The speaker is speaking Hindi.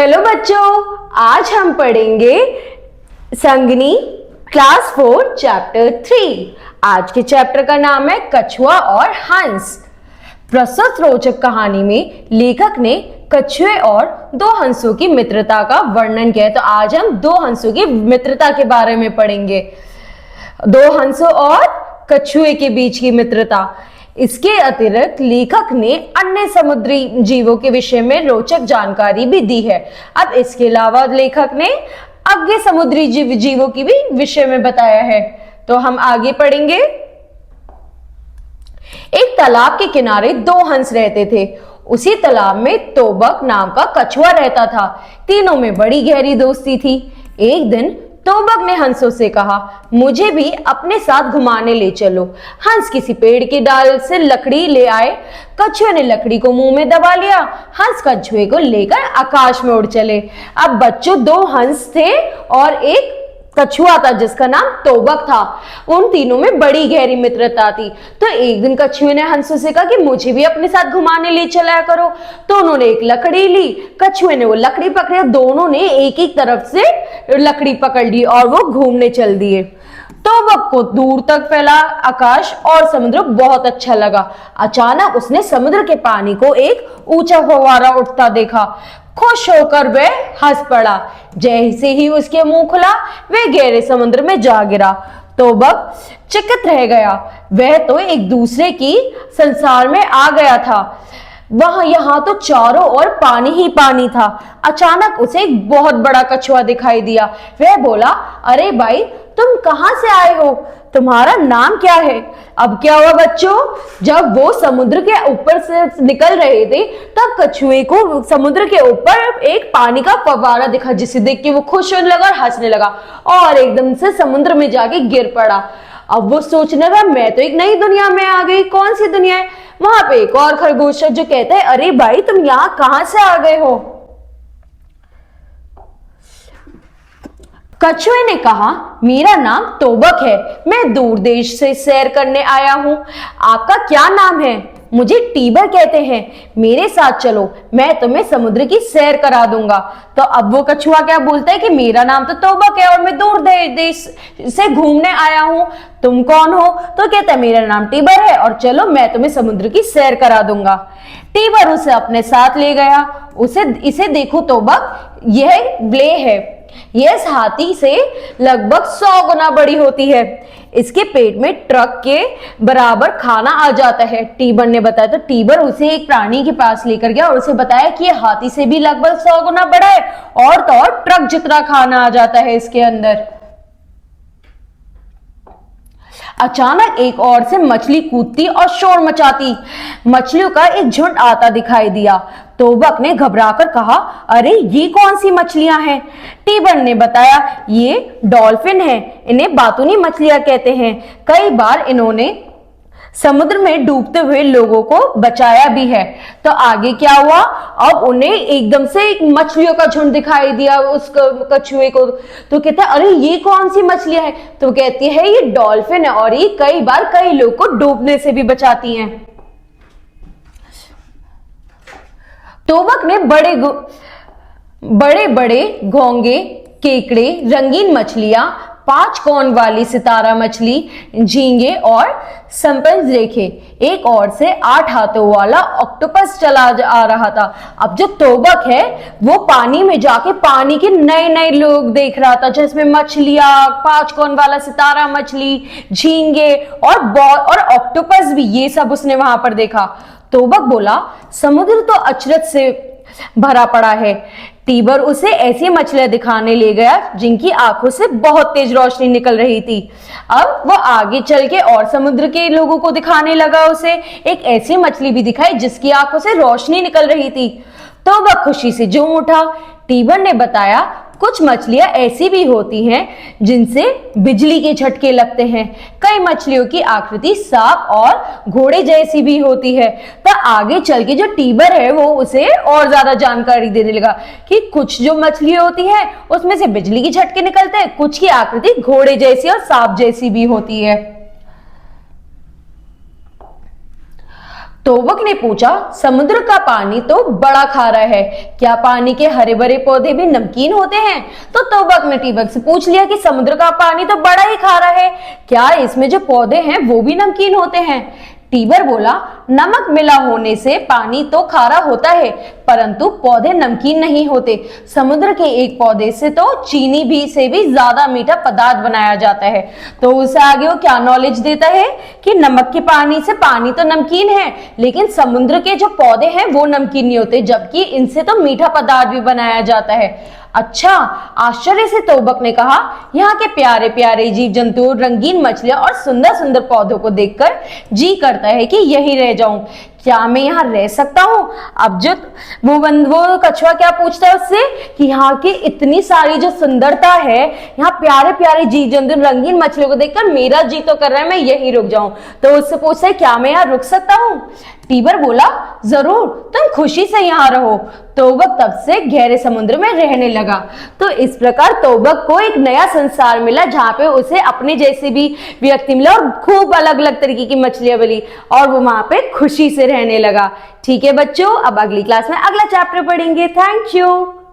हेलो बच्चों, आज हम पढ़ेंगे संगनी क्लास 4 चैप्टर 3। आज के चैप्टर का नाम है कछुआ और हंस। प्रस्तुत रोचक कहानी में लेखक ने कछुए और दो हंसों की मित्रता का वर्णन किया है। तो आज हम दो हंसों की मित्रता के बारे में पढ़ेंगे। दो हंसों और कछुए के बीच की मित्रता। इसके अतिरिक्त लेखक ने अन्य समुद्री जीवों के विषय में रोचक जानकारी भी दी है। अब इसके अलावा लेखक ने आगे समुद्री जीवों की भी विषय में बताया है। तो हम आगे पढ़ेंगे। एक तालाब के किनारे दो हंस रहते थे। उसी तालाब में तोबक नाम का कछुआ रहता था। तीनों में बड़ी गहरी दोस्ती थी। एक दिन तोबक ने हंसों से कहा, मुझे भी अपने साथ घुमाने ले चलो। हंस किसी पेड़ के डाल से लकड़ी ले आए। कछुए ने लकड़ी को मुंह में दबा लिया। हंस कछुए को लेकर आकाश में उड़ चले। अब बच्चों, दो हंस थे और एक कछुआ था जिसका नाम तोबक था। उन तीनों में बड़ी गहरी मित्रता थी। तो एक दिन कछुए ने हंसों से कहा कि मुझे भी अपने साथ घुमाने ले चलाया करो। तो उन्होंने एक लकड़ी ली। कछुए ने वो लकड़ी पकड़ी। दोनों ने एक एक तरफ से लकड़ी पकड़ ली और वो घूमने चल दिए। तोबक को दूर तक फैला आकाश और समुद्र बहुत अच्छा लगा। अचानक उसने समुद्र के पानी को एक ऊंचा फव्वारा उठता देखा। खुश होकर वह हंस पड़ा। जैसे ही उसके मुंह खुला, वह गहरे समुद्र में जा गिरा। तोबक चकित रह गया। वह तो एक दूसरे की संसार में आ गया था। वहां यहां तो चारों ओर पानी ही पानी था। अचानक उसे एक बहुत बड़ा कछुआ दिखाई दिया। वह बोला, अरे भाई, तुम कहां से आए हो? तुम्हारा नाम क्या है? अब क्या हुआ बच्चों, जब वो समुद्र के ऊपर से निकल रहे थे तब कछुए को समुद्र के ऊपर एक पानी का फव्वारा दिखा, जिसे देख के वो खुश होने लगा और हंसने लगा और एकदम से समुद्र में जाके गिर पड़ा। अब वो सोचने लगा, मैं तो एक नई दुनिया में आ गई। कौन सी दुनिया है? वहां पे एक और खरगोश है जो कहता है, अरे भाई, तुम यहां कहां से आ गए हो? कछुए ने कहा, मेरा नाम तोबक है। मैं दूर देश से सैर करने आया हूं। आपका क्या नाम है? मुझे टीबर कहते हैं। मेरे साथ चलो, मैं तुम्हें समुद्र की सैर करा दूंगा। तो अब वो कछुआ क्या बोलता है कि मेरा नाम तो तोबक है और मैं दूर देश से घूमने आया हूं। तुम कौन हो? तो कहता है, मेरा नाम टीबर है और चलो, मैं तुम्हें समुद्र की सैर करा दूंगा। टीबर उसे अपने साथ ले गया। इसे देखो तोबक, यह ब्ले है। यह इस हाथी से लगभग 100 गुना बड़ी होती है। इसके पेट में ट्रक के बराबर खाना आ जाता है। टीबर ने बताया। तो टीबर उसे एक प्राणी के पास लेकर गया और उसे बताया कि यह हाथी से भी लगभग 100 गुना बड़ा है और तो और ट्रक जितना खाना आ जाता है इसके अंदर। अचानक एक ओर से मछली कूदती और शोर मचाती मछलियों का एक झुंड आता दिखाई दिया। तोबक ने घबराकर कहा, अरे ये कौन सी मछलियां हैं? टीबर ने बताया, ये डॉल्फिन है। इन्हें बातूनी मछलियां कहते हैं। कई बार इन्होंने समुद्र में डूबते हुए लोगों को बचाया भी है। तो आगे क्या हुआ? अब उन्हें एकदम से एक मछलियों का झुंड दिखाई दिया उस कछुए को। तो कहता है, अरे ये कौन सी मछलियां हैं? तो कहती है, ये डॉल्फिन है और ये कई बार कई लोग को डूबने से भी बचाती हैं। तोबक ने बड़े बड़े घोंगे, केकड़े, रंगीन मछलियां, 5 कोन वाली सितारा मछली, झींगे और संपंज देखे। एक और से 8 हाथों वाला ऑक्टोपस चला आ रहा था। अब जो तोबक है वो पानी में जाके पानी के नए नए लोग देख रहा था, जिसमें मछलियां, 5 कोन वाला सितारा मछली, झींगे और ऑक्टोपस भी, ये सब उसने वहां पर देखा। तोबक बोला, समुद्र तो अचरज से भरा पड़ा है। टीबर उसे ऐसी मछलियां दिखाने ले गया जिनकी आंखों से बहुत तेज रोशनी निकल रही थी। अब वो आगे चल के और समुद्र के लोगों को दिखाने लगा। उसे एक ऐसी मछली भी दिखाई जिसकी आंखों से रोशनी निकल रही थी। तो वह खुशी से झूम उठा। टीबर ने बताया, कुछ मछलियां ऐसी भी होती हैं जिनसे बिजली के झटके लगते हैं। कई मछलियों की आकृति सांप और घोड़े जैसी भी होती है। तो आगे चल के जो टीबर है वो उसे और ज्यादा जानकारी देने लगा कि कुछ जो मछलियां होती है उसमें से बिजली के झटके निकलते हैं, कुछ की आकृति घोड़े जैसी और सांप जैसी भी होती है। तोबक ने पूछा, समुद्र का पानी तो बड़ा खारा है, क्या पानी के हरे भरे पौधे भी नमकीन होते हैं? तो तोबक ने टीबक से पूछ लिया कि समुद्र का पानी तो बड़ा ही खारा है, क्या इसमें जो पौधे हैं वो भी नमकीन होते हैं? टीबर बोला, नमक मिला होने से पानी तो खारा होता है, परंतु पौधे नमकीन नहीं होते। समुद्र के एक पौधे से तो चीनी भी से भी ज्यादा मीठा पदार्थ बनाया जाता है। तो उससे आगे वो क्या नॉलेज देता है कि नमक के पानी से पानी तो नमकीन है, लेकिन समुद्र के जो पौधे हैं वो नमकीन नहीं होते, जबकि इनसे तो मीठा पदार्थ भी बनाया जाता है। अच्छा, आश्चर्य से तोबक ने कहा, यहाँ के प्यारे प्यारे जीव जंतु, रंगीन मछलियां और सुंदर सुंदर पौधों को देखकर जी करता है कि यहीं रह जाऊं। क्या मैं यहाँ रह सकता हूँ? अब जो वो कछुआ क्या पूछता है उससे कि यहाँ की इतनी सारी जो सुंदरता है, यहाँ प्यारे प्यारे जीव जंतु, रंगीन मछलियों को देखकर मेरा जी तो कर रहा है मैं यहीं रुक जाऊं। तो उससे पूछता है, क्या मैं यहाँ रुक सकता हूँ? टीबर बोला, जरूर, तुम खुशी से यहाँ रहो। तोबक तब से गहरे समुद्र में रहने लगा। तो इस प्रकार तोबक को एक नया संसार मिला, जहाँ पे उसे अपने जैसे भी व्यक्ति मिला और खूब अलग अलग तरीके की मछलियां मिली, और वो वहां पे खुशी से रहने लगा। ठीक है बच्चों, अब अगली क्लास में अगला चैप्टर पढ़ेंगे। Thank you.